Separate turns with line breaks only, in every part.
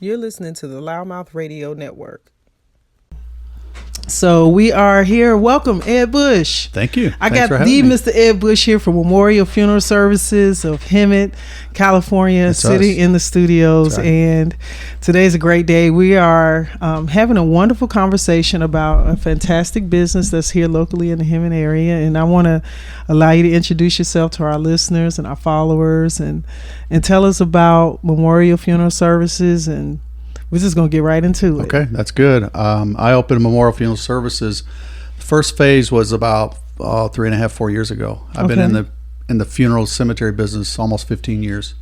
You're listening to the LouddMouth Radio Network. So we are here. Welcome, Ed Bush.
Thank you.
I got the Mr. Ed Bush here from Memorial Funeral Services of Hemet, California,
That's
sitting
us.
in the studios.
Right.
And today's a great day. We are having a wonderful conversation about a fantastic business that's here locally in the Hemet area. And I want to allow you to introduce yourself to our listeners and our followers and tell us about Memorial Funeral Services, and we're just going to get right into it.
Okay, that's good. I opened Memorial Funeral Services. The first phase was about 4 years ago. I've been in the funeral cemetery business almost 15 years.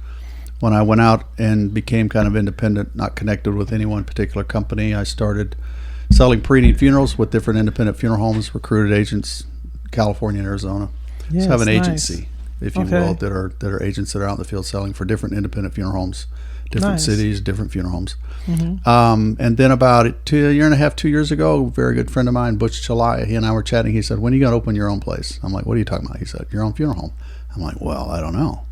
When I went out and became kind of independent, not connected with any one particular company, I started selling pre-need funerals with different independent funeral homes, recruited agents, California and Arizona.
Yes,
So I have an
nice.
agency, if you will, that are agents that are out in the field selling for different independent funeral homes, different
Nice.
cities, different funeral homes.
Mm-hmm.
And then about a year and a half, 2 years ago, a very good friend of mine, Butch Chalaya, he and I were chatting. He said, "When are you going to open your own place?" I'm like, "What are you talking about?" He said, "Your own funeral home." I'm like, "Well, I don't know."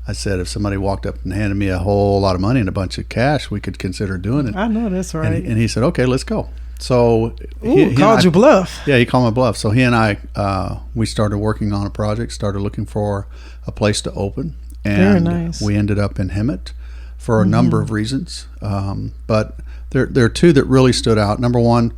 I said, "If somebody walked up and handed me a whole lot of money and a bunch of cash, we could consider doing it."
I know that's right.
And he said, "Okay, let's go." So
Called you bluff.
Yeah, he called my bluff. So he and I, we started working on a project, started looking for a place to open.
Very
And
nice.
we ended up in Hemet for a number of reasons. But there are two that really stood out. Number one,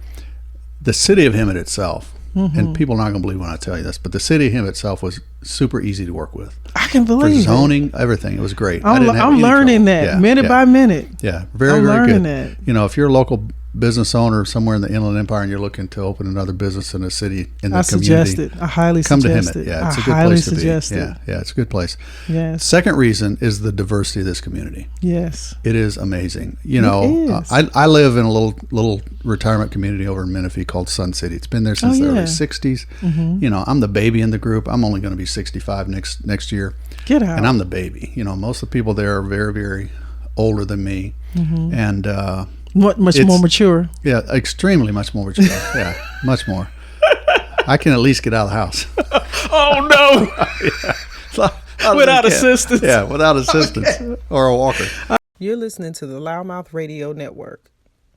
the city of Hemet itself, and people are not going to believe when I tell you this, but the city of Hemet itself was super easy to work with.
I can
For
believe it.
zoning, everything. It was great. I
I'm
didn't have any
learning
trouble.
that
Yeah,
minute
yeah.
by minute.
Yeah, very,
I'm
very
learning
good.
that.
You know, if you're a local business owner somewhere in the Inland Empire and you're looking to open another business in a city in the
I
community,
suggest it. I highly
come to
suggest
Hemet.
it.
Yeah, it's
I
a good
highly
place to be.
suggest it.
Yeah, it's a good place.
Yes.
Second reason is the diversity of this community.
Yes.
It is amazing. You
It
know,
is.
I live in a little retirement community over in Menifee called Sun City. It's been there since the early
yeah.
'60s.
Mm-hmm.
You know, I'm the baby in the group. I'm only going to be 65 next year,
Get out.
and I'm the baby. You know, most of the people there are very, very older than me, and
Much
it's-
more mature.
yeah, extremely much more mature. Yeah, much more. I can at least get out of the house.
Oh no! Without assistance.
Yeah, without assistance or a walker.
You're listening to the LouddMouth Radio Network.